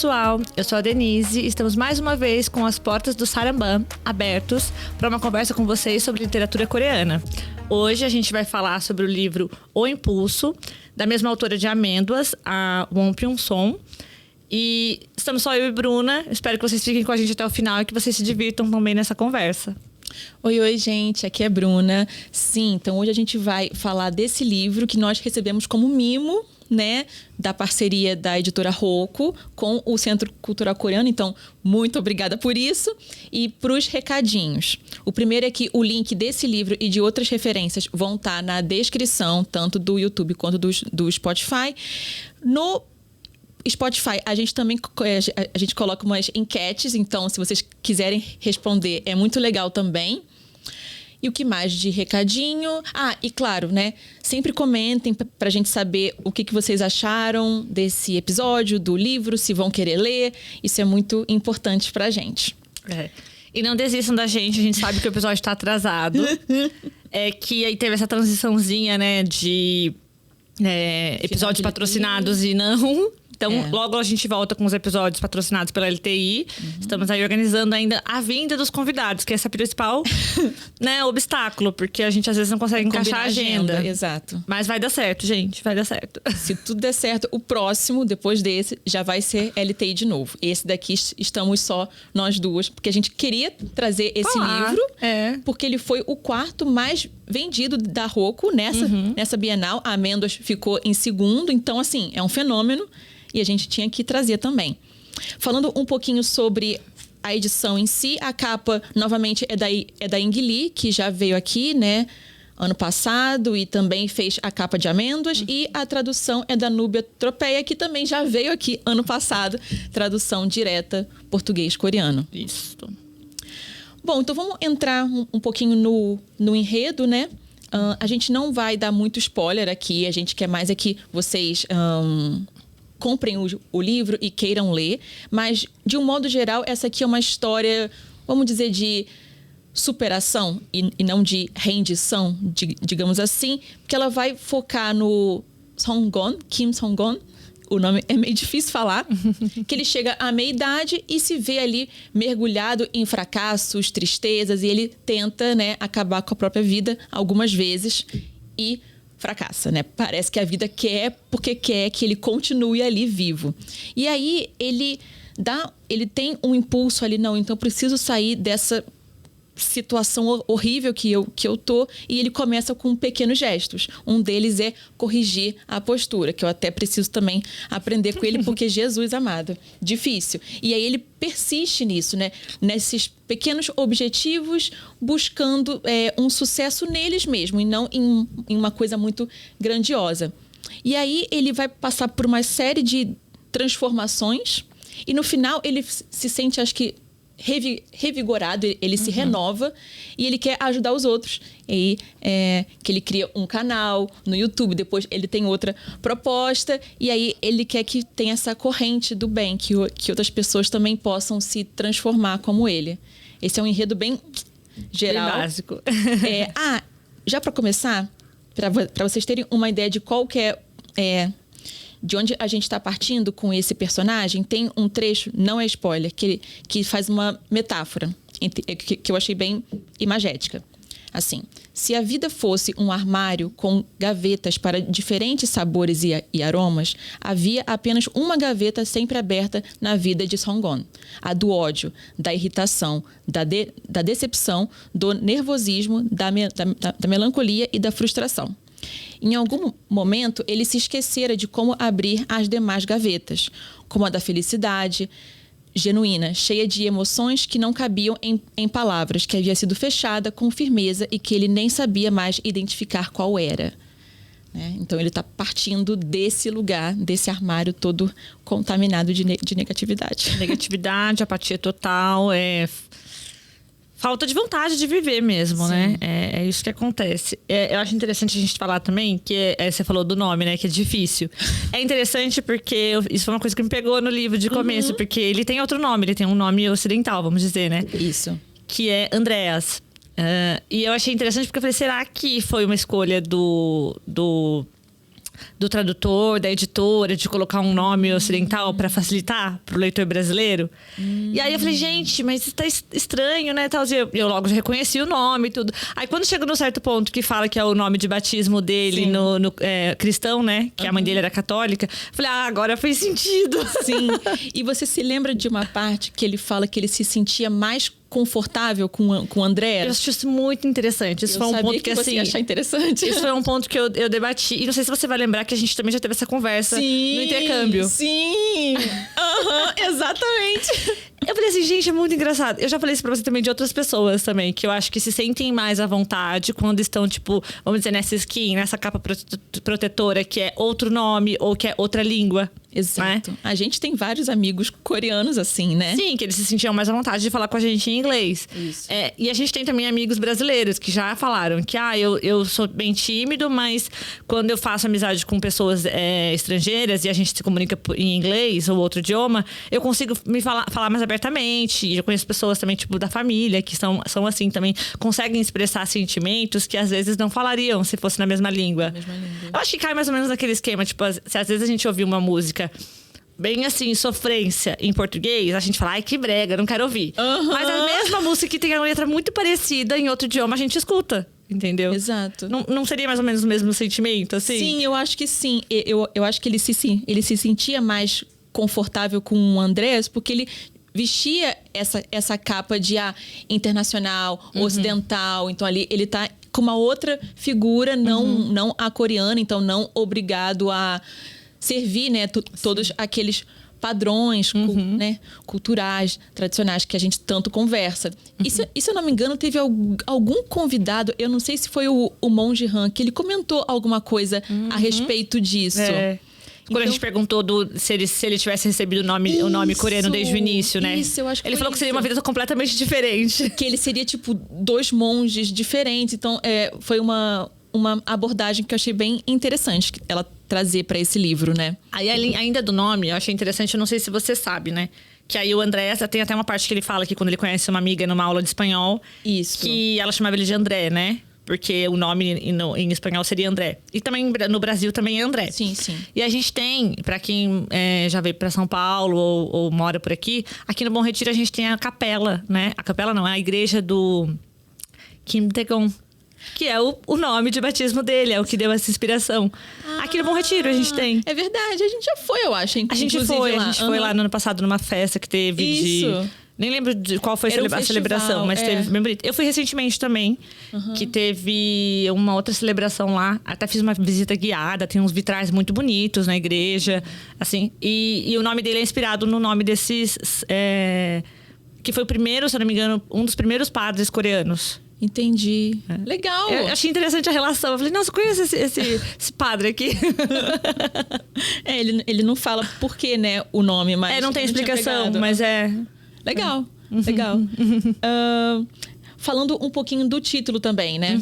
pessoal, eu sou a Denise e estamos mais uma vez com as portas do Saramban abertos para uma conversa com vocês sobre literatura coreana. Hoje a gente vai falar sobre o livro O Impulso, da mesma autora de Amêndoas, a Won Pyung-son. E estamos só eu e Bruna, espero que vocês fiquem com a gente até o final e que vocês se divirtam também nessa conversa. Oi, gente, aqui é Bruna. Sim, então hoje a gente vai falar desse livro que nós recebemos como mimo, né, da parceria da editora Roku com o Centro Cultural Coreano. Então, muito obrigada por isso. E para os recadinhos. O primeiro é que o link desse livro e de outras referências vão estar na descrição, tanto do YouTube quanto do Spotify. No Spotify, a gente também coloca umas enquetes, então se vocês quiserem responder, é muito legal também. E o que mais de recadinho? E claro, né? Sempre comentem pra gente saber o que vocês acharam desse episódio, do livro, se vão querer ler. Isso é muito importante pra gente. E não desistam da gente, a gente sabe que o episódio tá atrasado. É que aí teve essa transiçãozinha, né, de episódios patrocinados e não. Então, logo a gente volta com os episódios patrocinados pela LTI. Estamos aí organizando ainda a vinda dos convidados, que é esse principal obstáculo, porque a gente às vezes não consegue encaixar a agenda. Exato. Mas vai dar certo, gente, vai dar certo. Se tudo der certo, o próximo, depois desse, já vai ser LTI de novo. Esse daqui estamos só nós duas, porque a gente queria trazer esse livro, porque ele foi o quarto mais vendido da Roku nessa Bienal. A Amêndoas ficou em segundo, então assim, é um fenômeno. E a gente tinha que trazer também. Falando um pouquinho sobre a edição em si, a capa, novamente, é da Ying Lee, que já veio aqui, né, ano passado, e também fez a capa de Amêndoas. E a tradução é da Núbia Tropeia, que também já veio aqui ano passado, tradução direta português-coreano. Isso. Bom, então vamos entrar um pouquinho no enredo, né? A gente não vai dar muito spoiler aqui, a gente quer mais é que vocês comprem o livro e queiram ler, mas de um modo geral essa aqui é uma história, vamos dizer, de superação e não de rendição, digamos assim, porque ela vai focar no Song-gon, Kim Song-gon, o nome é meio difícil falar, que ele chega à meia-idade e se vê ali mergulhado em fracassos, tristezas, e ele tenta, né, acabar com a própria vida algumas vezes e fracassa, né? Parece que a vida quer porque quer que ele continue ali vivo. E aí ele tem um impulso ali, não, então eu preciso sair dessa situação horrível que eu tô, e ele começa com pequenos gestos. Um deles é corrigir a postura, que eu até preciso também aprender com ele, porque Jesus amado, difícil. E aí ele persiste nisso, né? Nesses pequenos objetivos, buscando um sucesso neles mesmo, e não em uma coisa muito grandiosa. E aí ele vai passar por uma série de transformações, e no final ele se sente, acho que, revigorado, ele se renova e ele quer ajudar os outros. E aí, que ele cria um canal no YouTube, depois ele tem outra proposta, e aí ele quer que tenha essa corrente do bem, que outras pessoas também possam se transformar como ele. Esse é um enredo bem geral. Bem básico. Já para começar, para vocês terem uma ideia de qual que de onde a gente está partindo com esse personagem, tem um trecho, não é spoiler, que faz uma metáfora, que eu achei bem imagética. Assim, se a vida fosse um armário com gavetas para diferentes sabores e aromas, havia apenas uma gaveta sempre aberta na vida de Song-gon. A do ódio, da irritação, da decepção, do nervosismo, da melancolia e da frustração. Em algum momento, ele se esquecera de como abrir as demais gavetas, como a da felicidade genuína, cheia de emoções que não cabiam em palavras, que havia sido fechada com firmeza e que ele nem sabia mais identificar qual era. Né? Então, ele está partindo desse lugar, desse armário todo contaminado de negatividade. Negatividade, apatia total, falta de vontade de viver mesmo, né? É isso que acontece. Eu acho interessante a gente falar também, que você falou do nome, né? Que é difícil. É interessante porque isso foi uma coisa que me pegou no livro de começo, porque ele tem outro nome, ele tem um nome ocidental, vamos dizer, né? Isso. Que é Andreas. E eu achei interessante porque eu falei, será que foi uma escolha do do tradutor, da editora, de colocar um nome ocidental para facilitar pro leitor brasileiro. E aí eu falei, gente, mas isso tá estranho, né? Tal. Eu logo já reconheci o nome e tudo. Aí quando chega num certo ponto que fala que é o nome de batismo dele no cristão, né? Que a mãe dele era católica. Falei, agora fez sentido. Sim. E você se lembra de uma parte que ele fala que ele se sentia mais confortável com o André? Eu acho isso muito interessante. Isso foi um ponto que você assim, ia achar interessante. Isso foi um ponto que eu debati. E não sei se você vai lembrar que a gente também já teve essa conversa no intercâmbio. Sim! Exatamente. Eu falei assim, gente, é muito engraçado. Eu já falei isso pra você também de outras pessoas também, que eu acho que se sentem mais à vontade quando estão, tipo, vamos dizer, nessa skin, nessa capa protetora, que é outro nome ou que é outra língua. Exato. Né? A gente tem vários amigos coreanos assim, né? Sim, que eles se sentiam mais à vontade de falar com a gente em inglês. Isso. E a gente tem também amigos brasileiros que já falaram que eu sou bem tímido, mas quando eu faço amizade com pessoas estrangeiras e a gente se comunica em inglês ou outro idioma, eu consigo me falar mais abertamente. E eu conheço pessoas também, tipo, da família, que são assim também, conseguem expressar sentimentos que às vezes não falariam se fosse na mesma língua. Eu acho que cai mais ou menos naquele esquema, tipo, se às vezes a gente ouvir uma música bem assim, sofrência em português, a gente fala, ai, que brega, não quero ouvir. Mas a mesma música que tem a letra muito parecida em outro idioma, a gente escuta. Entendeu? Exato. Não seria mais ou menos o mesmo sentimento, assim? Sim, eu acho que sim. Eu acho que ele se sentia mais confortável com o Andrés, porque ele vestia essa capa de internacional, ocidental. Então ali ele tá com uma outra figura, não a coreana, então não obrigado a servir, né, todos aqueles padrões né, culturais, tradicionais que a gente tanto conversa. E se eu não me engano, teve algum convidado, eu não sei se foi o Monge Han, que ele comentou alguma coisa a respeito disso. Quando a gente perguntou se ele tivesse recebido o nome coreano desde o início, né? Isso, eu acho que ele falou que seria uma vida completamente diferente. Que ele seria, tipo, 2 monges diferentes. Então, foi uma abordagem que eu achei bem interessante ela trazer para esse livro, né? Aí, ainda do nome, eu achei interessante, eu não sei se você sabe, né? Que aí o André, tem até uma parte que ele fala que quando ele conhece uma amiga numa aula de espanhol, isso, que ela chamava ele de André, né? Porque o nome em espanhol seria André. E também no Brasil também é André. Sim, sim. E a gente tem, pra quem já veio pra São Paulo ou mora por aqui no Bom Retiro a gente tem a capela, né? A capela não, é a igreja do Kim Tae-gon, que é o nome de batismo dele, é o que deu essa inspiração. Aqui no Bom Retiro a gente tem. É verdade, a gente já foi, eu acho. A gente foi lá no ano passado numa festa que teve Isso. Nem lembro de qual foi a celebração, mas teve bem bonito. Eu fui recentemente também, que teve uma outra celebração lá. Até fiz uma visita guiada, tem uns vitrais muito bonitos na igreja, assim. E o nome dele é inspirado no nome desses... que foi o primeiro, se eu não me engano, um dos primeiros padres coreanos. Entendi. Legal. Eu achei interessante a relação. Eu falei, nossa, eu conheço esse padre aqui. Ele não fala por que, né, o nome, mas... não tem explicação, mas é... Legal, legal. Falando um pouquinho do título também, né?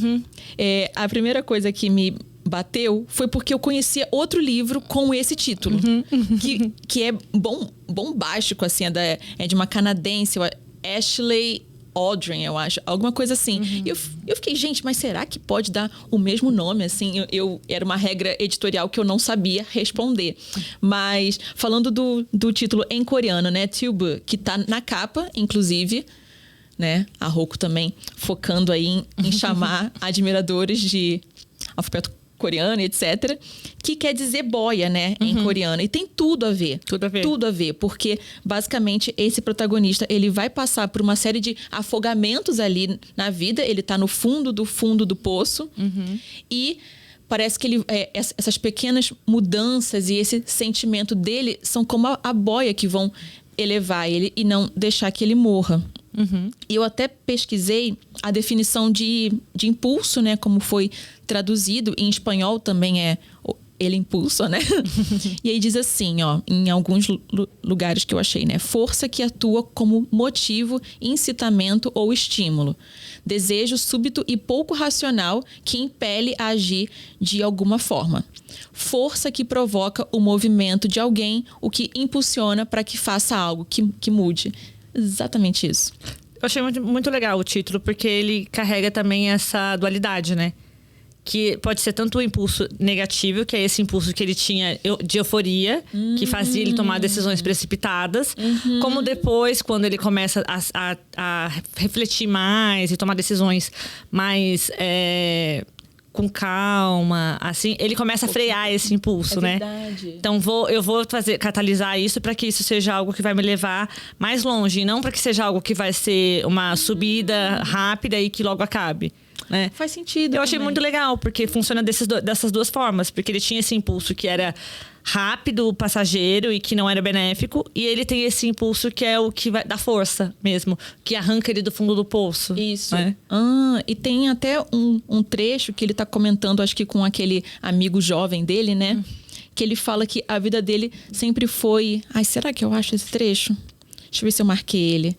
A primeira coisa que me bateu foi porque eu conhecia outro livro com esse título. Que é bombástico, assim. É de uma canadense, Ashley Aldrin, eu acho. Alguma coisa assim. E eu fiquei, gente, mas será que pode dar o mesmo nome, assim? Era uma regra editorial que eu não sabia responder. Mas, falando do título em coreano, né? Tubu, que tá na capa, inclusive, né? A Roku também focando aí em chamar admiradores de alfabeto coreano, etc. Que quer dizer boia, né? Em coreano. E tem tudo a ver. Tudo a ver. Porque, basicamente, esse protagonista, ele vai passar por uma série de afogamentos ali na vida. Ele tá no fundo do poço. E parece que ele, essas pequenas mudanças e esse sentimento dele são como a boia que vão elevar ele e não deixar que ele morra. E eu até pesquisei a definição de impulso, né? Como foi traduzido. Em espanhol também é ele impulso, né? E aí diz assim, ó, em alguns lugares que eu achei, né? Força que atua como motivo, incitamento ou estímulo. Desejo súbito e pouco racional que impele a agir de alguma forma. Força que provoca o movimento de alguém, o que impulsiona para que faça algo, que mude. Exatamente isso. Eu achei muito, muito legal o título, porque ele carrega também essa dualidade, né? que pode ser tanto o impulso negativo, que é esse impulso que ele tinha de euforia, que fazia ele tomar decisões precipitadas, como depois, quando ele começa a refletir mais e tomar decisões mais com calma, assim, ele começa a frear esse impulso, né? Verdade. Então eu vou catalisar isso para que isso seja algo que vai me levar mais longe, e não para que seja algo que vai ser uma subida rápida e que logo acabe. Né? Faz sentido. Eu achei muito legal, porque funciona dessas duas formas. Porque ele tinha esse impulso que era rápido, passageiro e que não era benéfico. E ele tem esse impulso que é o que vai dar força mesmo. Que arranca ele do fundo do poço. Isso. Né? E tem até um trecho que ele tá comentando, acho que com aquele amigo jovem dele, né? Que ele fala que a vida dele sempre foi... Ai, será que eu acho esse trecho? Deixa eu ver se eu marquei ele.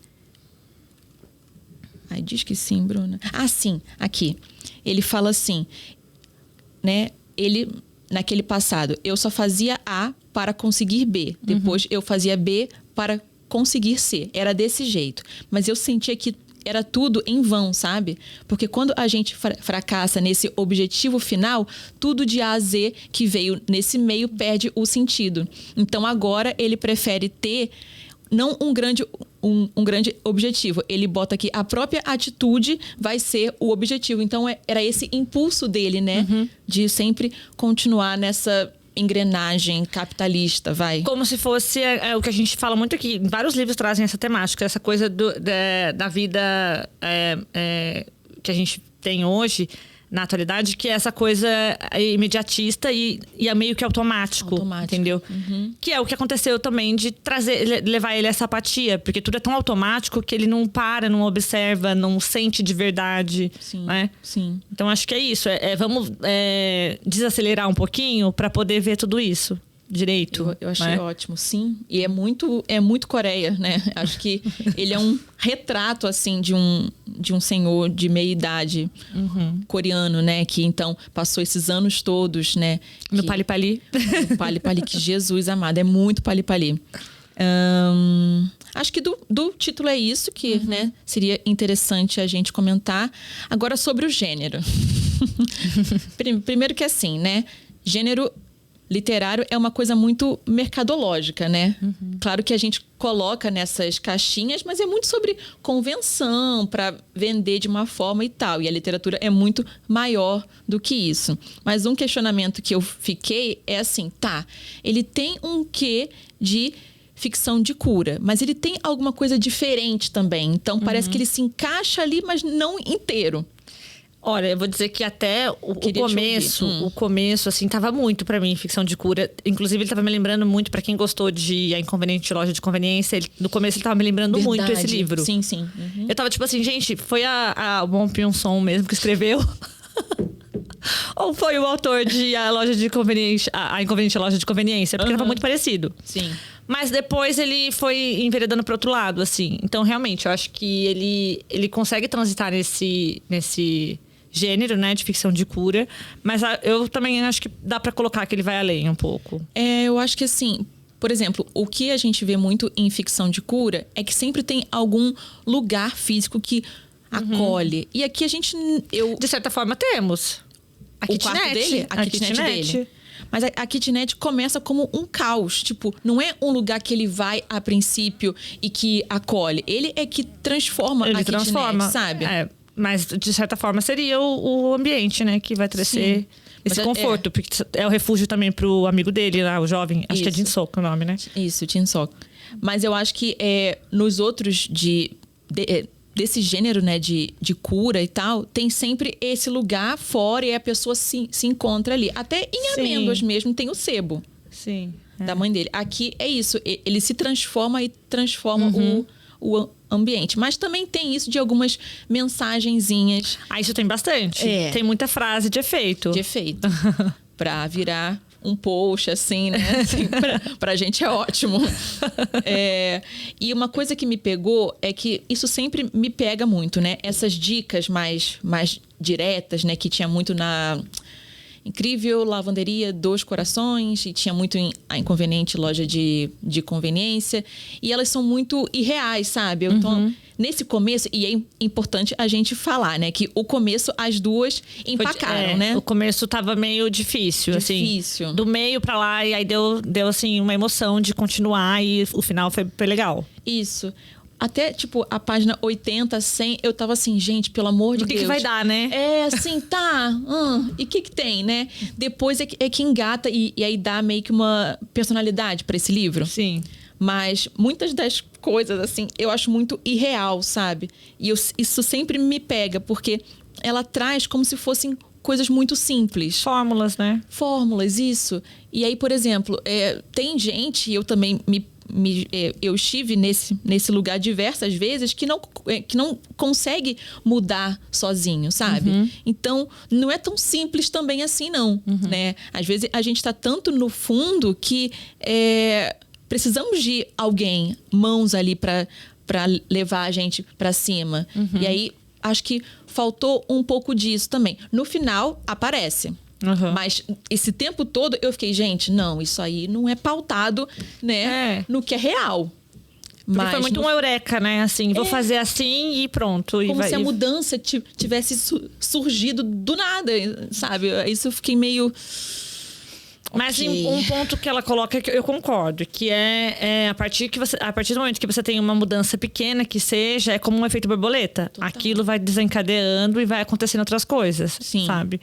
Ai, diz que sim, Bruna. Ah, sim, aqui. Ele fala assim, né? Ele, naquele passado, eu só fazia A para conseguir B. Depois eu fazia B para conseguir C. Era desse jeito. Mas eu sentia que era tudo em vão, sabe? Porque quando a gente fracassa nesse objetivo final, tudo de A a Z que veio nesse meio perde o sentido. Então agora ele prefere ter não um grande objetivo. Ele bota aqui, a própria atitude vai ser o objetivo. Então, era esse impulso dele, né? De sempre continuar nessa engrenagem capitalista, vai. Como se fosse o que a gente fala muito aqui. Vários livros trazem essa temática, essa coisa da vida que a gente tem hoje, na atualidade, que é essa coisa imediatista e é meio que automático. Entendeu? Que é o que aconteceu também de levar ele a essa apatia, porque tudo é tão automático que ele não para, não observa, não sente de verdade. Sim, né? sim. Então acho que é isso. Vamos desacelerar um pouquinho para poder ver tudo isso direito. Eu achei ótimo, sim. E é muito Coreia, né? Acho que ele é um retrato, assim, de um senhor de meia-idade coreano, né? Que, então, passou esses anos todos, né? No Pali-Pali. No Pali-Pali, que Jesus amado. É muito Pali-Pali. Acho que do título é isso que, né? Seria interessante a gente comentar. Agora, sobre o gênero. Primeiro que assim, né? Gênero literário é uma coisa muito mercadológica, né? Claro que a gente coloca nessas caixinhas, mas é muito sobre convenção, para vender de uma forma e tal. E a literatura é muito maior do que isso. Mas um questionamento que eu fiquei é assim, ele tem um quê de ficção de cura, mas ele tem alguma coisa diferente também. Então, parece que ele se encaixa ali, mas não inteiro. Olha, eu vou dizer que até o começo, assim, tava muito pra mim, ficção de cura. Inclusive, ele tava me lembrando muito, pra quem gostou de A Inconveniente Loja de Conveniência, no começo ele tava me lembrando muito esse livro. Sim, sim. Eu tava tipo assim, gente, foi o Bong Joon-ho mesmo que escreveu? Ou foi o autor de A Inconveniente Loja de Conveniência? Porque tava muito parecido. Sim. Mas depois ele foi enveredando pro outro lado, assim. Então, realmente, eu acho que ele consegue transitar nesse gênero, né, de ficção de cura. Mas eu também acho que dá pra colocar que ele vai além um pouco. Eu acho que assim, por exemplo, o que a gente vê muito em ficção de cura é que sempre tem algum lugar físico que acolhe. E aqui a gente... De certa forma, temos. A kitnet dele? A kitnet dele. Mas a kitnet começa como um caos. Tipo, não é um lugar que ele vai a princípio e que acolhe. Ele é que transforma a kitnet, sabe? Mas, de certa forma, seria o ambiente, né? Que vai trazer esse conforto. Porque é o refúgio também pro amigo dele lá, o jovem. Acho que é Jin-Sok o nome, né? Isso, Jin-Sok. Mas eu acho que nos outros desse gênero, né, de cura e tal, tem sempre esse lugar fora e a pessoa se encontra ali. Até em Amêndoas mesmo tem o sebo. Sim. Da mãe dele. Aqui é isso. Ele se transforma e transforma o ambiente. Mas também tem isso de algumas mensagenzinhas. Isso tem bastante. Tem muita frase de efeito. Pra virar um post, assim, né? Assim, pra gente é ótimo. E uma coisa que me pegou é que isso sempre me pega muito, né? Essas dicas mais diretas, né? Que tinha muito incrível lavanderia Dois Corações, e tinha muito a Inconveniente loja de conveniência. E elas são muito irreais, sabe? Então, nesse começo, e é importante a gente falar, né? Que o começo, as duas empacaram, né? O começo tava meio difícil, Difícil. assim. Do meio pra lá, e aí deu assim, uma emoção de continuar, e o final foi legal. Isso. Até, tipo, a página 80, 100, eu tava assim, gente, pelo amor de Deus. O que vai dar, né? É, assim, tá. E o que tem, né? Depois é que engata e aí dá meio que uma personalidade pra esse livro. Sim. Mas muitas das coisas, assim, eu acho muito irreal, sabe? E isso sempre me pega, porque ela traz como se fossem coisas muito simples. Fórmulas, né? Fórmulas, isso. E aí, por exemplo, tem gente, eu também eu estive nesse lugar diversas vezes, que não consegue mudar sozinho, sabe? Então, não é tão simples também assim, não. Né? Às vezes, a gente está tanto no fundo que precisamos de alguém, mãos ali para levar a gente para cima. E aí, acho que faltou um pouco disso também. No final, aparece. Mas esse tempo todo eu fiquei, gente, não, isso aí não é pautado, né, no que é real. Mas foi muito um eureka, né? Assim, vou fazer assim e pronto. Como se a mudança tivesse surgido do nada, sabe? Isso eu fiquei meio... Mas um ponto que ela coloca que eu concordo, que a partir do momento que você tem uma mudança pequena que seja, é como um efeito borboleta. Total. Aquilo vai desencadeando e vai acontecendo outras coisas, sabe?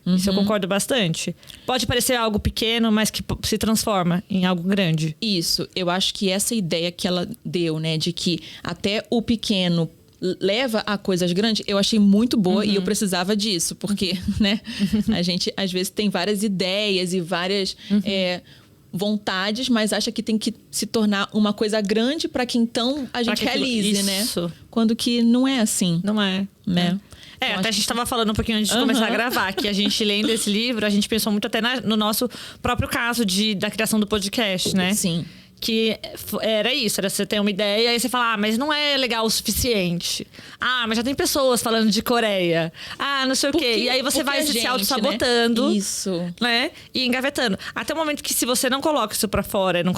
Isso eu concordo bastante. Pode parecer algo pequeno, mas que se transforma em algo grande. Isso. Eu acho que essa ideia que ela deu, né? De que até o pequeno leva a coisas grandes, eu achei muito boa e eu precisava disso. Porque, né? A gente, às vezes, tem várias ideias e várias... vontades, mas acha que tem que se tornar uma coisa grande para que então a gente realize, né? Quando que não é assim. Não é. Né? Então, até a gente estava falando um pouquinho antes de começar a gravar, que a gente lendo esse livro, a gente pensou muito até no nosso próprio caso da criação do podcast, né? Sim. Que era isso, era você ter uma ideia e aí você fala, mas não é legal o suficiente. Mas já tem pessoas falando de Coreia. Não sei o quê. E aí você vai se auto-sabotando. Né? Isso. Né? E engavetando. Até o momento que se você não coloca isso pra fora, não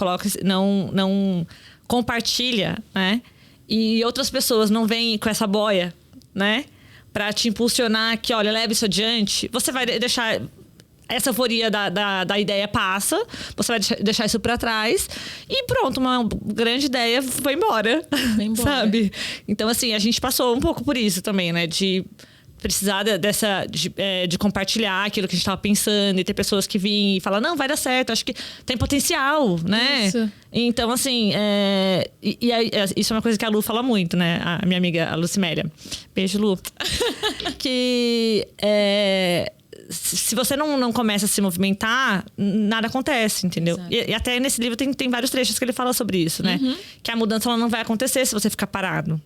compartilha, né? E outras pessoas não vêm com essa boia, né? Pra te impulsionar que, olha, leva isso adiante. Você vai deixar... Essa euforia da ideia passa, você vai deixar isso pra trás e pronto, uma grande ideia foi embora. Sabe? Então, assim, a gente passou um pouco por isso também, né? De precisar de compartilhar aquilo que a gente tava pensando e ter pessoas que vêm e falam, não, vai dar certo, acho que tem potencial, né? Isso. Então, assim, isso é uma coisa que a Lu fala muito, né? A minha amiga, a Lucimélia. Beijo, Lu. Que se você não começa a se movimentar, nada acontece, entendeu? E até nesse livro tem vários trechos que ele fala sobre isso, né? Que a mudança ela não vai acontecer se você ficar parado.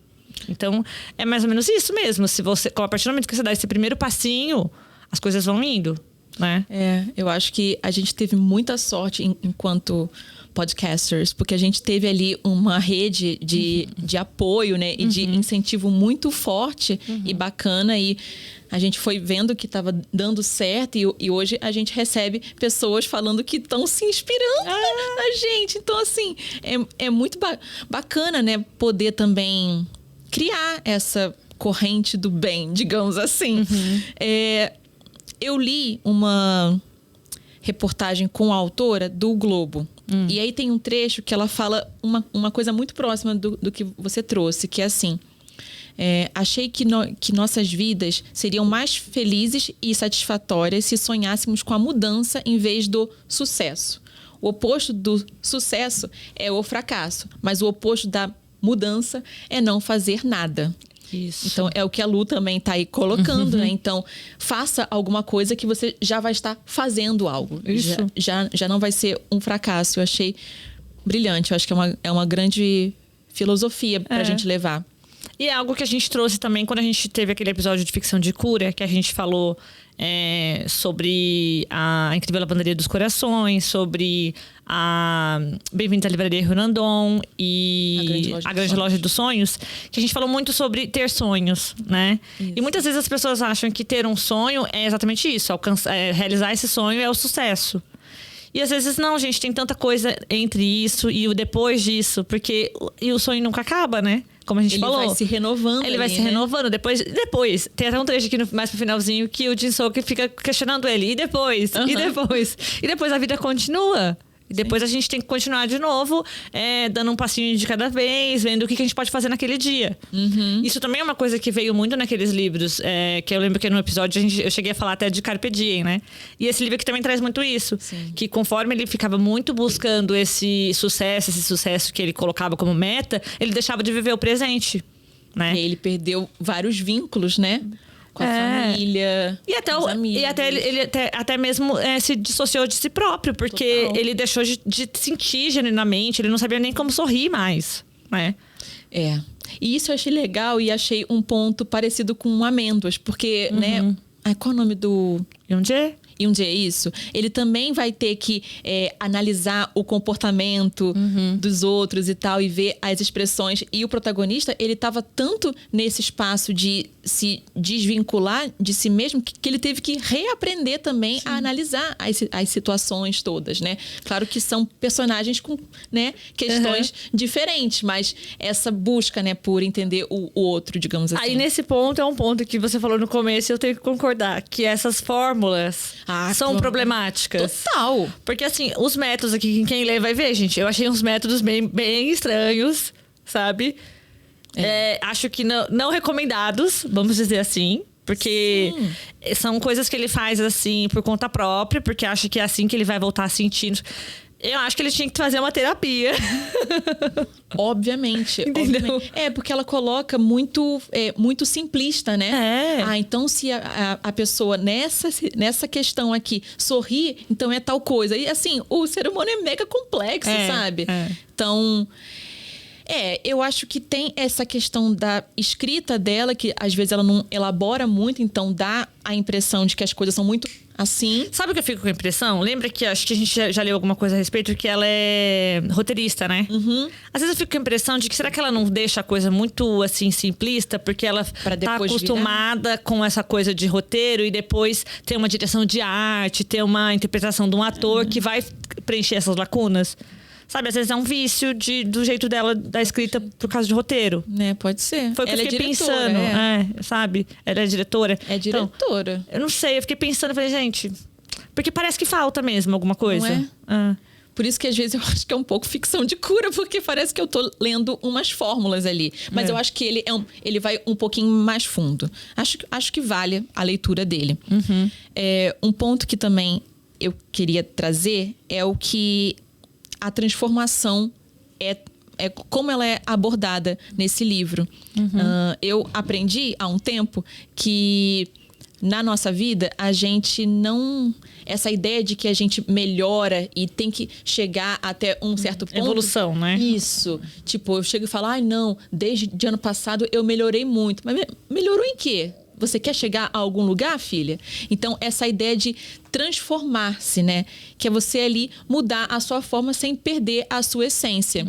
Então, é mais ou menos isso mesmo. Se você, a partir do momento que você dá esse primeiro passinho, as coisas vão indo, né? Eu acho que a gente teve muita sorte enquanto podcasters, porque a gente teve ali uma rede de apoio, né? E de incentivo muito forte e bacana. E a gente foi vendo que estava dando certo e hoje a gente recebe pessoas falando que estão se inspirando na gente. Então, assim, é muito bacana, né? Poder também criar essa corrente do bem, digamos assim. Eu li uma reportagem com a autora do Globo. E aí tem um trecho que ela fala uma coisa muito próxima do que você trouxe, que é assim... achei que nossas vidas seriam mais felizes e satisfatórias se sonhássemos com a mudança em vez do sucesso. O oposto do sucesso é o fracasso, mas o oposto da mudança é não fazer nada. Isso. Então, é o que a Lu também está aí colocando, né? Então, faça alguma coisa que você já vai estar fazendo algo. Isso. Já não vai ser um fracasso. Eu achei brilhante. Eu acho que é uma grande filosofia para a gente levar. E é algo que a gente trouxe também quando a gente teve aquele episódio de ficção de cura, que a gente falou sobre a Incrível Lavanderia dos Corações, sobre a Bem-vindos à Livraria Rondon e a Grande Loja dos Sonhos, que a gente falou muito sobre ter sonhos, né? Isso. E muitas vezes as pessoas acham que ter um sonho é exatamente isso, realizar esse sonho é o sucesso. E às vezes não, gente, tem tanta coisa entre isso e o depois disso, porque o sonho nunca acaba, né? Como a gente falou. Ele vai se renovando. Ele vai se renovando. Depois, tem até um trecho aqui mais pro finalzinho que o Jin-Sook fica questionando ele. E depois? E depois? E depois a vida continua. E depois a gente tem que continuar de novo, dando um passinho de cada vez, vendo o que a gente pode fazer naquele dia. Isso também é uma coisa que veio muito naqueles livros, que eu lembro que no episódio eu cheguei a falar até de Carpe Diem, né? E esse livro aqui também traz muito isso. Sim. Que conforme ele ficava muito buscando esse sucesso que ele colocava como meta, ele deixava de viver o presente, né? E ele perdeu vários vínculos, né? Com a família, e até com os amigos. E até ele até mesmo se dissociou de si próprio, porque Total. ele deixou de sentir genuinamente, ele não sabia nem como sorrir mais, né? E isso eu achei legal e achei um ponto parecido com Amêndoas, porque, né? Qual é o nome do... Yoon-jae, é isso. Ele também vai ter que analisar o comportamento dos outros e tal, e ver as expressões. E o protagonista, ele estava tanto nesse espaço de se desvincular de si mesmo, que ele teve que reaprender também a analisar as situações todas, né? Claro que são personagens com, né, questões diferentes, mas essa busca, né, por entender o outro, digamos assim. Aí nesse ponto, é um ponto que você falou no começo e eu tenho que concordar, que essas fórmulas são problemáticas. Total! Porque assim, os métodos aqui, quem lê vai ver, gente, eu achei uns métodos bem estranhos, sabe? Acho que não recomendados, vamos dizer assim. Porque são coisas que ele faz assim por conta própria, porque acha que é assim que ele vai voltar sentindo. Eu acho que ele tinha que fazer uma terapia. Obviamente. Entendeu? Porque ela coloca muito simplista, né? Então se a pessoa nessa questão aqui sorri, então é tal coisa. E assim, o ser humano é mega complexo, sabe? Então... eu acho que tem essa questão da escrita dela, que às vezes ela não elabora muito, então dá a impressão de que as coisas são muito assim. Sabe o que eu fico com a impressão? Lembra que acho que a gente já leu alguma coisa a respeito, que ela é roteirista, né? Às vezes eu fico com a impressão de que será que ela não deixa a coisa muito assim simplista, porque ela tá acostumada com essa coisa de roteiro e depois tem uma direção de arte, tem uma interpretação de um ator que vai preencher essas lacunas. Sabe, às vezes é um vício do jeito dela da escrita por causa de roteiro. Pode ser. Foi o que ela eu fiquei diretora, pensando. Sabe? Ela é diretora. É diretora. Então, eu não sei, eu fiquei pensando, falei, gente... Porque parece que falta mesmo alguma coisa. Não é? Por isso que às vezes eu acho que é um pouco ficção de cura, porque parece que eu tô lendo umas fórmulas ali. Mas eu acho que ele vai um pouquinho mais fundo. Acho que vale a leitura dele. Um ponto que também eu queria trazer é o que... a transformação é como ela é abordada nesse livro. Eu aprendi há um tempo que na nossa vida a gente não... essa ideia de que a gente melhora e tem que chegar até um certo ponto... Evolução, né? Isso. Tipo, eu chego e falo, não, desde o ano passado eu melhorei muito. Mas melhorou em quê? Você quer chegar a algum lugar, filha? Então, essa ideia de transformar-se, né? Que é você ali mudar a sua forma sem perder a sua essência.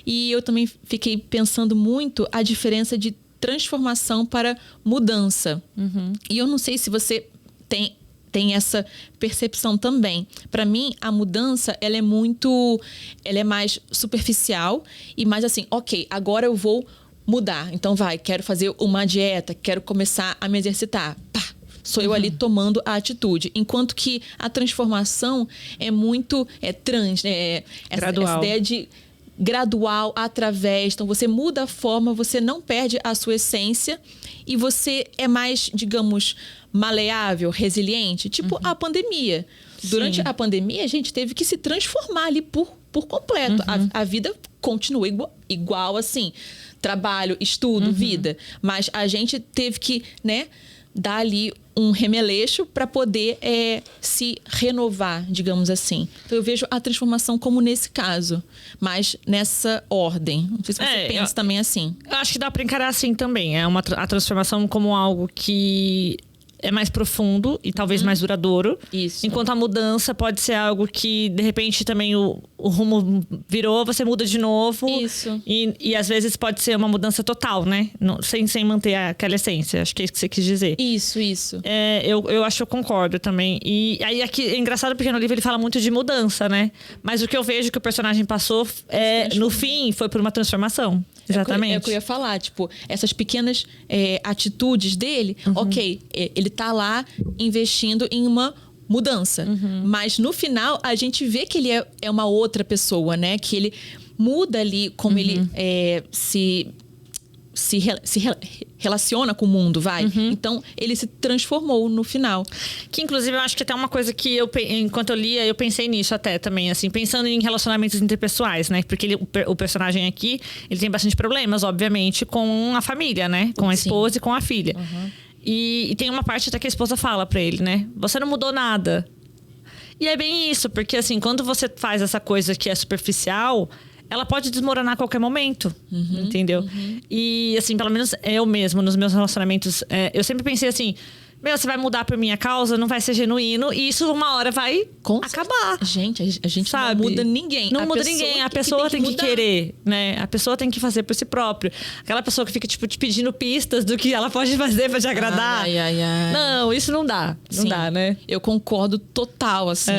E eu também fiquei pensando muito a diferença de transformação para mudança. E eu não sei se você tem essa percepção também. Para mim, a mudança, ela é mais superficial e mais assim, ok, agora eu vou mudar. Então quero fazer uma dieta, quero começar a me exercitar. Sou eu ali tomando a atitude. Enquanto que a transformação é muito né? Gradual. Essa ideia de gradual, através. Então, você muda a forma, você não perde a sua essência e você é mais, digamos, maleável, resiliente. Tipo a pandemia. Durante a pandemia, a gente teve que se transformar ali por completo. A vida continua igual assim. Trabalho, estudo, vida. Mas a gente teve que, né, dar ali um remeleixo para poder se renovar, digamos assim. Então, eu vejo a transformação como nesse caso, mas nessa ordem. Não sei se você pensa também assim. Eu acho que dá para encarar assim também. A transformação como algo que é mais profundo e talvez mais duradouro. Isso. Enquanto a mudança pode ser algo que, de repente, também o rumo virou, você muda de novo. Isso. E às vezes pode ser uma mudança total, né? Sem manter aquela essência. Acho que é isso que você quis dizer. Isso. Eu acho que eu concordo também. E aí aqui é engraçado porque no livro ele fala muito de mudança, né? Mas o que eu vejo que o personagem passou no fim foi por uma transformação. Exatamente. É o que eu ia falar, tipo, essas pequenas atitudes dele, ok, ele tá lá investindo em uma mudança. Mas no final, a gente vê que ele é uma outra pessoa, né? Que ele muda ali como ele se relaciona com o mundo, vai. Então, ele se transformou no final. Que, inclusive, eu acho que até uma coisa que enquanto eu lia, eu pensei nisso até também, assim, pensando em relacionamentos interpessoais, né? Porque o personagem aqui, ele tem bastante problemas, obviamente, com a família, né? Com a esposa e com a filha. E tem uma parte até que a esposa fala pra ele, né? Você não mudou nada. E é bem isso, porque assim, quando você faz essa coisa que é superficial, ela pode desmoronar a qualquer momento, entendeu? E, assim, pelo menos eu mesmo, nos meus relacionamentos, eu sempre pensei assim, você vai mudar por minha causa, não vai ser genuíno, e isso uma hora vai acabar. Gente, a gente sabe? não muda ninguém. Não muda ninguém, a pessoa tem que querer, né? A pessoa tem que fazer por si própria. Aquela pessoa que fica, tipo, te pedindo pistas do que ela pode fazer pra te agradar. Não, isso não dá. Não dá, né? Eu concordo total, assim.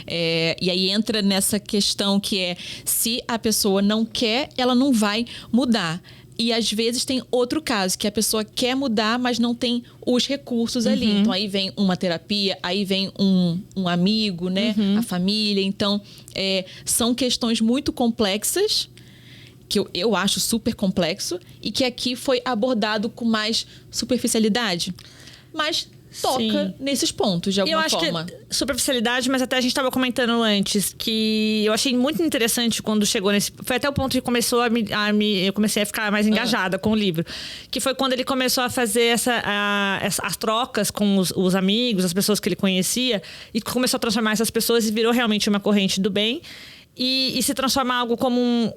E aí entra nessa questão que se a pessoa não quer, ela não vai mudar. E às vezes tem outro caso, que a pessoa quer mudar, mas não tem os recursos ali. Então aí vem uma terapia, aí vem um amigo, né? A família. Então são questões muito complexas, que eu acho super complexo, e que aqui foi abordado com mais superficialidade. Mas toca nesses pontos, de alguma forma. Eu acho que superficialidade, mas até a gente estava comentando antes, que eu achei muito interessante quando chegou nesse... Foi até o ponto que começou eu comecei a ficar mais engajada com o livro. Que foi quando ele começou a fazer as trocas com os amigos, as pessoas que ele conhecia, e começou a transformar essas pessoas e virou realmente uma corrente do bem. E se transformar algo como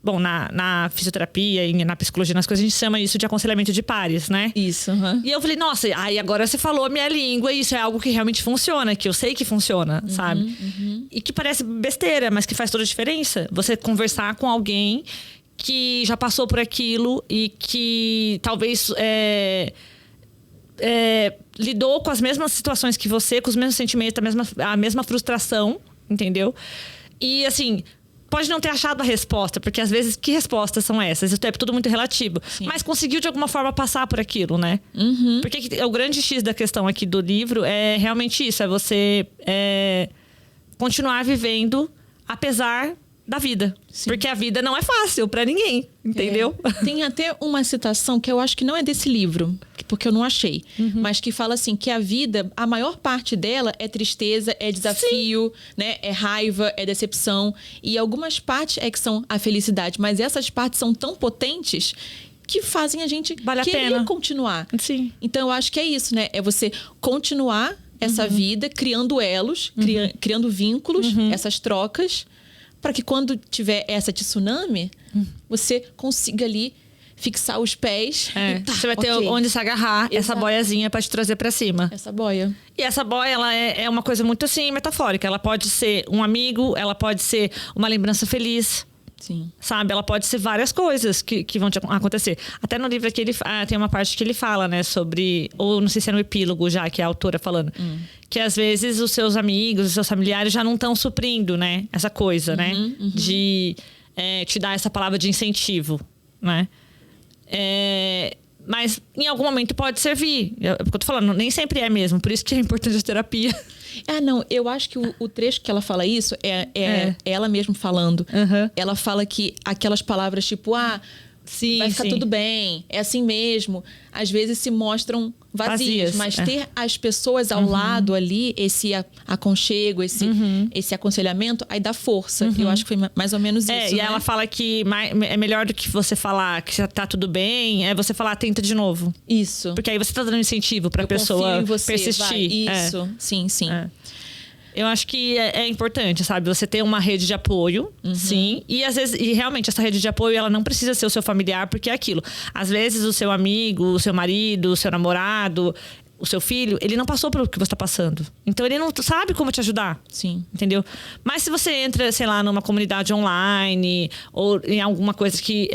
Bom, na fisioterapia e na psicologia, nas coisas, a gente chama isso de aconselhamento de pares, né? Isso. E eu falei, nossa, aí agora você falou a minha língua e isso é algo que realmente funciona, que eu sei que funciona, sabe? E que parece besteira, mas que faz toda a diferença. Você conversar com alguém que já passou por aquilo e que talvez lidou com as mesmas situações que você, com os mesmos sentimentos, a mesma frustração, entendeu? E assim... Pode não ter achado a resposta, porque às vezes, que respostas são essas? Isso é tudo muito relativo. Sim. Mas conseguiu, de alguma forma, passar por aquilo, né? Porque o grande X da questão aqui do livro é realmente isso. É você continuar vivendo, apesar da vida. Sim. Porque a vida não é fácil pra ninguém, entendeu? Tem até uma citação que eu acho que não é desse livro, porque eu não achei. Mas que fala assim, que a vida, a maior parte dela é tristeza, é desafio, né? É raiva, é decepção. E algumas partes que são a felicidade. Mas essas partes são tão potentes que fazem a gente querer continuar. Sim. Então, eu acho que é isso, né? É você continuar essa vida, criando elos, criando vínculos, essas trocas, para que quando tiver essa tsunami, você consiga ali fixar os pés. Você vai ter onde se agarrar. Essa boiazinha para te trazer para cima. Essa boia. E essa boia, ela é uma coisa muito assim, metafórica. Ela pode ser um amigo, ela pode ser uma lembrança feliz. Sim. Sabe? Ela pode ser várias coisas que vão acontecer. Até no livro aqui tem uma parte que ele fala, né, sobre... Ou não sei se é no epílogo já, que é a autora falando. Que às vezes os seus amigos, os seus familiares já não estão suprindo, né? Essa coisa, né? De te dar essa palavra de incentivo, né? Mas em algum momento pode servir. Porque eu tô falando, nem sempre é mesmo. Por isso que é importante a terapia. Não, eu acho que o trecho que ela fala isso é ela mesma falando. Ela fala que aquelas palavras tipo, Sim, vai ficar sim. tudo bem, é assim mesmo. Às vezes se mostram vazias, mas ter as pessoas ao lado ali, esse aconchego, esse aconselhamento, aí dá força. Eu acho que foi mais ou menos isso, E né? ela fala que é melhor do que você falar que já tá tudo bem, é você falar, tenta de novo. Isso. Porque aí você tá dando incentivo pra Eu pessoa confio em você, persistir. vai. Isso, sim. Eu acho que é importante, sabe? Você ter uma rede de apoio, sim. E às vezes, e realmente, essa rede de apoio, ela não precisa ser o seu familiar, porque é aquilo. Às vezes, o seu amigo, o seu marido, o seu namorado, o seu filho, ele não passou pelo que você tá passando. Então, ele não sabe como te ajudar. Sim. Entendeu? Mas se você entra, sei lá, numa comunidade online, ou em alguma coisa que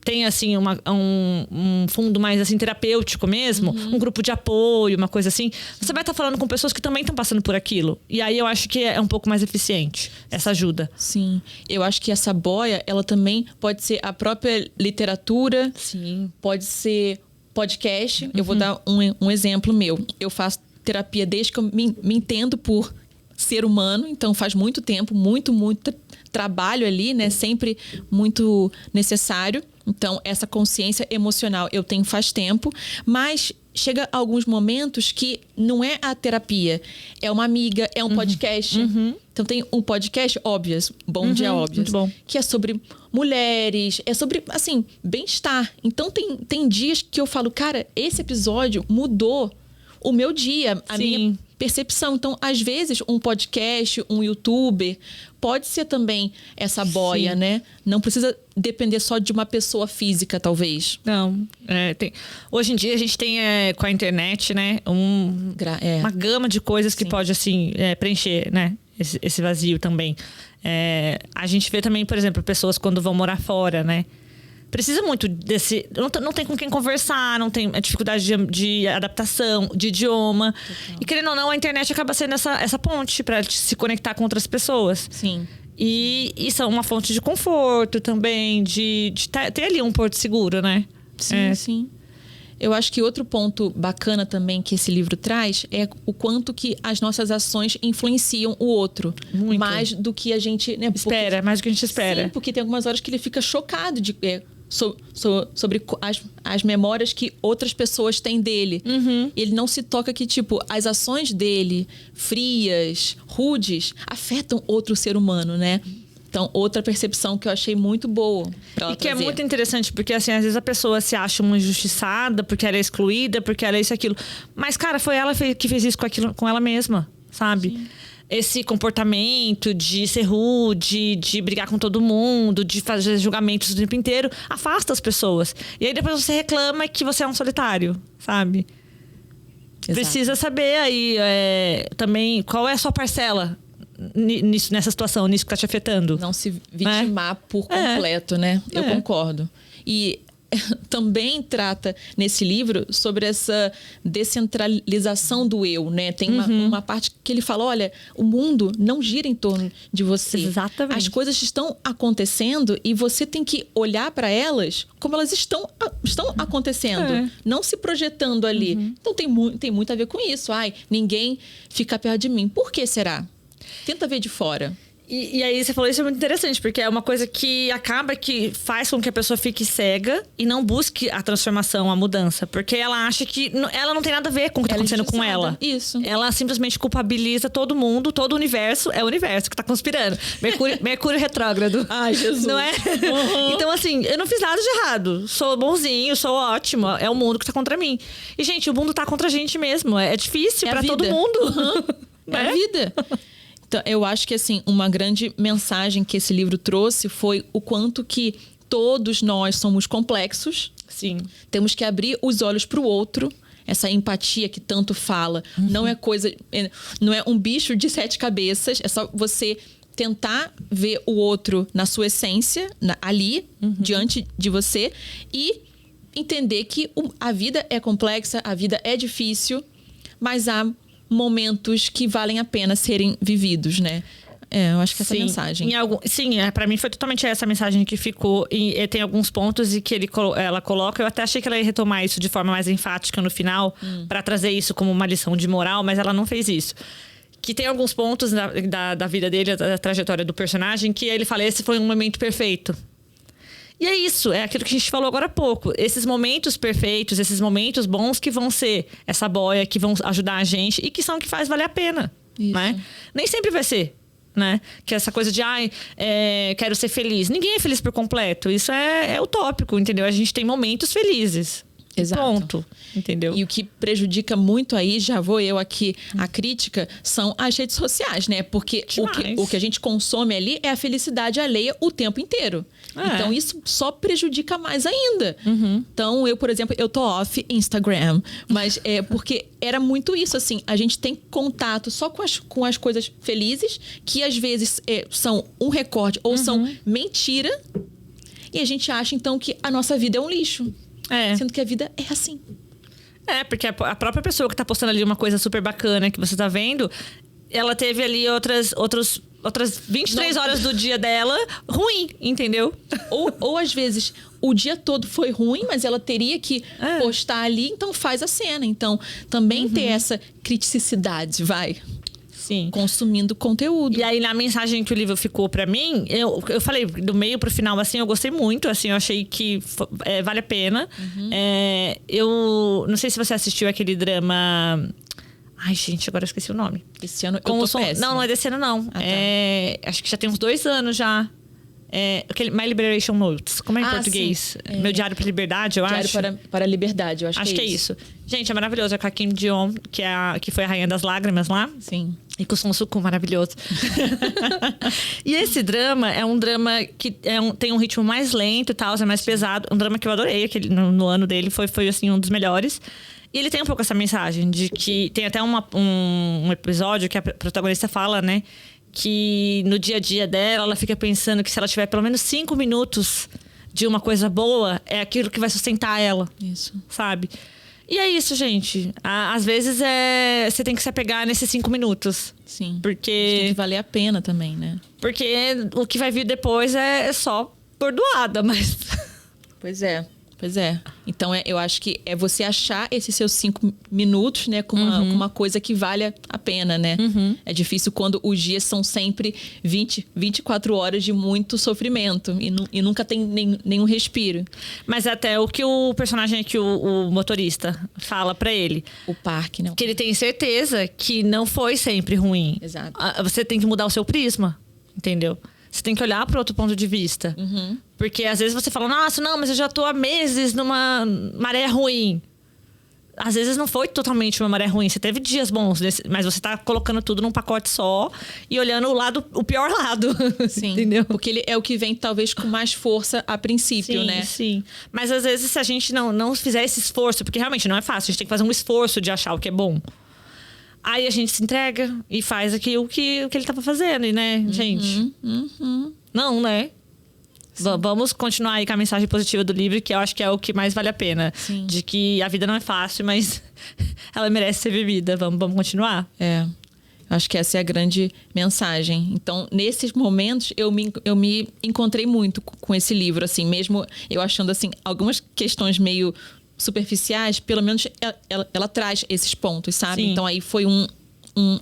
tem, assim, um fundo mais, assim, terapêutico mesmo, um grupo de apoio, uma coisa assim, você vai estar falando com pessoas que também estão passando por aquilo. E aí eu acho que é um pouco mais eficiente essa ajuda. Sim. Eu acho que essa boia, ela também pode ser a própria literatura. Sim. Pode ser podcast. Eu vou dar um exemplo meu. Eu faço terapia desde que eu me entendo por ser humano. Então, faz muito tempo, muito trabalho ali, né? Sempre muito necessário. Então, essa consciência emocional eu tenho faz tempo. Mas chega alguns momentos que não é a terapia. É uma amiga, é um podcast. Então, tem um podcast, Óbvias. Bom Dia Óbvias. Muito bom. Que é sobre mulheres, é sobre, assim, bem-estar. Então, tem dias que eu falo, cara, esse episódio mudou o meu dia, a minha percepção. Então, às vezes, um podcast, um youtuber, pode ser também essa boia, né? Não precisa depender só de uma pessoa física, talvez. Não. Hoje em dia, a gente tem, com a internet, né? Uma gama de coisas que pode, assim, preencher, né? Esse vazio também. A gente vê também, por exemplo, pessoas quando vão morar fora, né? Precisa muito desse... Não tem com quem conversar, não tem dificuldade de adaptação, de idioma. Total. E querendo ou não, a internet acaba sendo essa ponte para se conectar com outras pessoas. Sim. E isso é uma fonte de conforto também, de ter ali um porto seguro, né? Sim. Eu acho que outro ponto bacana também que esse livro traz é o quanto que as nossas ações influenciam o outro. Muito. Mais do que a gente... Né, mais do que a gente espera. Sim, porque tem algumas horas que ele fica chocado sobre as memórias que outras pessoas têm dele. Ele não se toca que, tipo, as ações dele, frias, rudes, afetam outro ser humano, né? Então, outra percepção que eu achei muito boa pra ela que trazer. é muito interessante, porque assim, às vezes a pessoa se acha uma injustiçada, porque ela é excluída, porque ela é isso e aquilo. Mas, cara, foi ela que fez isso com ela mesma, sabe? Sim. Esse comportamento de ser rude, de brigar com todo mundo, de fazer julgamentos o tempo inteiro, afasta as pessoas. E aí depois você reclama que você é um solitário, sabe? Exato. Precisa saber aí também qual é a sua parcela nessa situação, nisso que tá te afetando. Não se vitimar por completo, né? Eu concordo. E também trata nesse livro sobre essa descentralização do eu, né? Tem uma parte que ele fala, olha, o mundo não gira em torno de você. Exatamente. As coisas estão acontecendo e você tem que olhar para elas como elas estão acontecendo, não se projetando ali. Então tem muito a ver com isso. Ninguém fica perto de mim. Por que será? Tenta ver de fora. E aí você falou, isso é muito interessante, porque é uma coisa que acaba que faz com que a pessoa fique cega e não busque a transformação, a mudança. Porque ela acha que ela não tem nada a ver com o que tá acontecendo com ela. Isso. Ela simplesmente culpabiliza todo mundo, todo o universo. É o universo que tá conspirando. Mercúrio retrógrado. Ai, Jesus. Não é? Então, assim, eu não fiz nada de errado. Sou bonzinho, sou ótimo. É o mundo que tá contra mim. E, gente, o mundo tá contra a gente mesmo. É difícil pra todo mundo. É a vida. Então, eu acho que, assim, uma grande mensagem que esse livro trouxe foi o quanto que todos nós somos complexos. Sim. Temos que abrir os olhos para o outro. Essa empatia que tanto fala. Não é um bicho de 7 cabeças. É só você tentar ver o outro na sua essência, ali, diante de você. E entender que a vida é complexa, a vida é difícil, mas há momentos que valem a pena serem vividos, né? Eu acho que essa mensagem. Pra mim foi totalmente essa mensagem que ficou. E tem alguns pontos e que ela coloca. Eu até achei que ela ia retomar isso de forma mais enfática no final, pra trazer isso como uma lição de moral, mas ela não fez isso. Que tem alguns pontos da vida dele, da trajetória do personagem, que ele fala: esse foi um momento perfeito. E é isso, é aquilo que a gente falou agora há pouco. Esses momentos perfeitos, esses momentos bons que vão ser essa boia, que vão ajudar a gente e que são o que faz valer a pena, né? Nem sempre vai ser, né? Que essa coisa de, quero ser feliz. Ninguém é feliz por completo. Isso é utópico, entendeu? A gente tem momentos felizes. Exato. Ponto, entendeu? E o que prejudica muito aí, já vou eu aqui, a crítica, são as redes sociais, né? Porque o que a gente consome ali é a felicidade alheia o tempo inteiro. Então, isso só prejudica mais ainda. Então, eu, por exemplo, eu tô off Instagram. Mas é porque era muito isso, assim. A gente tem contato só com as coisas felizes, que às vezes são um recorde ou são mentira. E a gente acha, então, que a nossa vida é um lixo. Sendo que a vida é assim. Porque a própria pessoa que tá postando ali uma coisa super bacana que você tá vendo, ela teve ali outras 23 horas do dia dela ruim, entendeu? Ou às vezes o dia todo foi ruim, mas ela teria que postar ali, então faz a cena. Então, também ter essa criticidade, Sim. Consumindo conteúdo. E aí, na mensagem que o livro ficou pra mim, eu falei, do meio pro final, assim, eu gostei muito, assim, eu achei que vale a pena. Eu não sei se você assistiu aquele drama... Ai, gente, agora eu esqueci o nome. Esse ano eu tô péssima. Não é desse ano, não. Tá. Acho que já tem uns 2 anos já. Aquele My Liberation Notes. Como é em português? Meu Diário para a Liberdade, eu acho. Diário para a Liberdade, eu acho que é isso. Gente, é maravilhoso. É com a Kim Ji-yeon, que foi a Rainha das Lágrimas lá. Sim. E com o Song Soo-kyun, maravilhoso. E esse drama é um drama que tem um ritmo mais lento e tal, é mais pesado. Um drama que eu adorei, no ano dele foi assim, um dos melhores. E ele tem um pouco essa mensagem de que... Tem até um episódio que a protagonista fala, né? Que no dia a dia dela, ela fica pensando que se ela tiver pelo menos 5 minutos de uma coisa boa, é aquilo que vai sustentar ela. Isso. Sabe? E é isso, gente. Às vezes você tem que se apegar nesses 5 minutos. Sim. Porque... Tem que valer a pena também, né? Porque o que vai vir depois é só bordoada, mas... Pois é. Então, eu acho que é você achar esses seus 5 minutos, né? Com uma coisa que vale a pena, né? É difícil quando os dias são sempre 24 horas de muito sofrimento. E nunca tem nenhum respiro. Mas até o que o personagem aqui, o motorista, fala pra ele. O Park, né? Que ele tem certeza que não foi sempre ruim. Exato. Você tem que mudar o seu prisma, entendeu? Você tem que olhar para outro ponto de vista. Porque às vezes você fala, nossa, não, mas eu já tô há meses numa maré ruim. Às vezes não foi totalmente uma maré ruim. Você teve dias bons, mas você tá colocando tudo num pacote só e olhando o pior lado. Sim. Entendeu? Porque ele é o que vem, talvez, com mais força a princípio, né? Sim. Mas às vezes, se a gente não fizer esse esforço, porque realmente não é fácil, a gente tem que fazer um esforço de achar o que é bom. Aí a gente se entrega e faz aquilo que ele tava fazendo, né, gente? Não, né? Vamos continuar aí com a mensagem positiva do livro, que eu acho que é o que mais vale a pena. Sim. De que a vida não é fácil, mas ela merece ser vivida. Vamos continuar? Acho que essa é a grande mensagem. Então, nesses momentos, eu me encontrei muito com esse livro, assim, mesmo eu achando, assim, algumas questões meio superficiais, pelo menos ela traz esses pontos, sabe? Sim. Então, aí foi um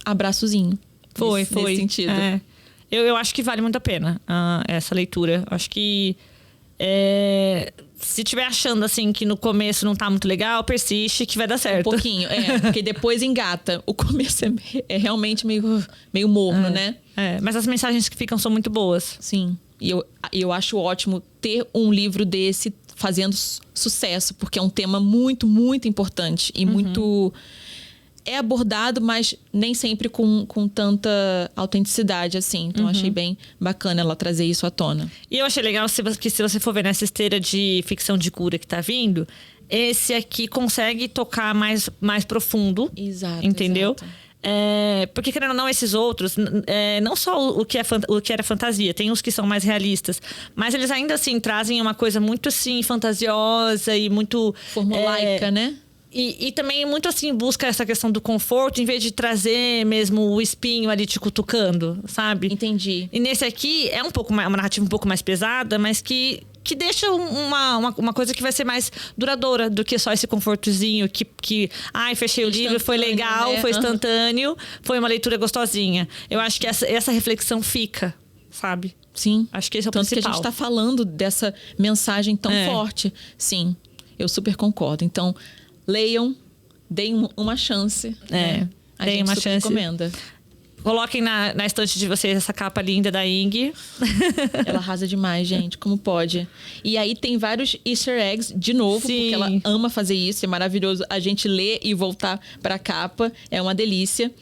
abraçozinho. Foi. Nesse sentido. Eu acho que vale muito a pena essa leitura. Acho que se estiver achando assim que no começo não tá muito legal, persiste que vai dar certo. Um pouquinho, porque depois engata. O começo é realmente meio morno, né? Mas as mensagens que ficam são muito boas. Sim. E eu acho ótimo ter um livro desse fazendo sucesso, porque é um tema muito, muito importante e muito... É abordado, mas nem sempre com tanta autenticidade, assim. Então, achei bem bacana ela trazer isso à tona. E eu achei legal que se você for ver nessa esteira de ficção de cura que tá vindo, esse aqui consegue tocar mais profundo. Exato. Entendeu? Exato. Porque, querendo ou não, esses outros, não só o que era fantasia, tem uns que são mais realistas, mas eles ainda assim trazem uma coisa muito assim fantasiosa e muito formulaica, né? E também muito assim busca essa questão do conforto, em vez de trazer mesmo o espinho ali te cutucando, sabe? Entendi. E nesse aqui é uma narrativa um pouco mais pesada, mas que deixa uma coisa que vai ser mais duradoura do que só esse confortozinho fechei o livro, foi legal, né? Foi instantâneo, foi uma leitura gostosinha. Eu acho que essa reflexão fica, sabe? Sim. Acho que esse é o Tanto principal. que a gente tá falando dessa mensagem tão forte. Sim, eu super concordo. Então, leiam, deem uma chance. Né? A deem gente uma super chance. recomenda. Coloquem na estante de vocês essa capa linda da Ing. Ela arrasa demais, gente. Como pode? E aí tem vários easter eggs, de novo, Sim. porque ela ama fazer isso. É maravilhoso a gente ler e voltar pra capa. É uma delícia.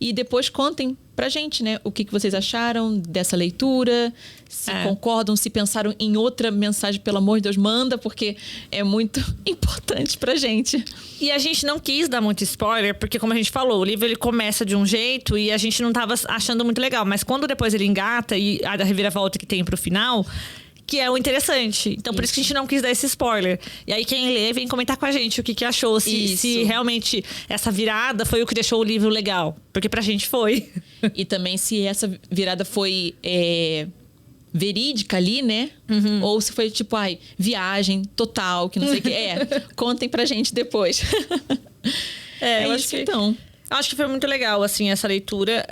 E depois contem pra gente, né? O que vocês acharam dessa leitura. Se concordam, se pensaram em outra mensagem, pelo amor de Deus, manda, porque é muito importante pra gente. E a gente não quis dar muito spoiler, porque como a gente falou, o livro ele começa de um jeito e a gente não tava achando muito legal. Mas quando depois ele engata e a reviravolta que tem pro final, que é o interessante. Então, por isso que a gente não quis dar esse spoiler. E aí, quem lê, vem comentar com a gente o que achou. Se realmente essa virada foi o que deixou o livro legal. Porque pra gente foi. E também se essa virada foi verídica ali, né? Ou se foi tipo, viagem total, que não sei o que. Contem pra gente depois. Eu acho isso, que, então. Acho que foi muito legal, assim, essa leitura.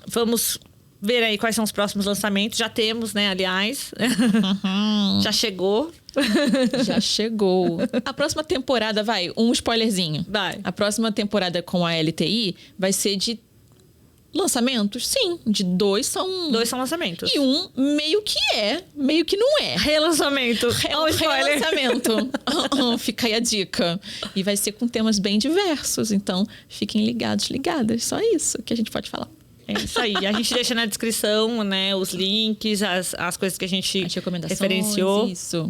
Vamos ver aí quais são os próximos lançamentos. Já temos, né, aliás. Já chegou. Já chegou. A próxima temporada, um spoilerzinho. Vai. A próxima temporada com a LTI vai ser de lançamentos? Sim. De 2 são... 2 são lançamentos. E meio que não é. Relançamento. Relançamento. Fica aí a dica. E vai ser com temas bem diversos. Então, fiquem ligadas. Só isso que a gente pode falar. É isso aí. A gente deixa na descrição, né, os links, as coisas que a gente referenciou. Isso.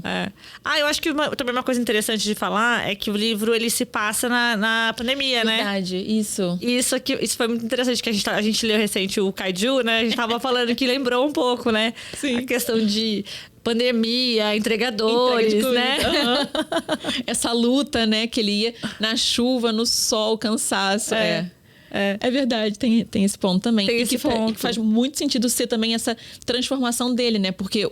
Eu acho que também uma coisa interessante de falar é que o livro ele se passa na pandemia, Verdade, né? isso. Isso foi muito interessante, que a gente leu recente o Kaiju, né? A gente tava falando que lembrou um pouco, né? Sim. A questão de pandemia, entregadores, né? Essa luta, né? Que ele ia na chuva, no sol, cansaço. É verdade, tem esse ponto também. Tem esse ponto. E que faz muito sentido ser também essa transformação dele, né? Porque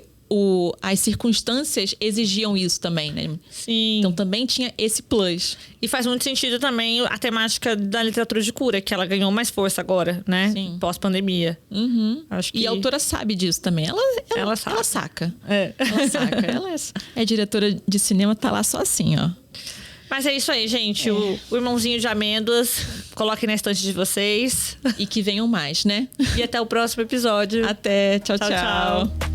as circunstâncias exigiam isso também, né? Sim. Então também tinha esse plus. E faz muito sentido também a temática da literatura de cura, que ela ganhou mais força agora, né? Sim. Pós-pandemia. Acho que... E a autora sabe disso também. Ela saca. Ela saca. Ela saca. Ela é diretora de cinema, tá lá só assim, ó. Mas é isso aí, gente. O irmãozinho de amêndoas, coloquem na estante de vocês. E que venham mais, né? E até o próximo episódio. Até. Tchau, Tchau, tchau.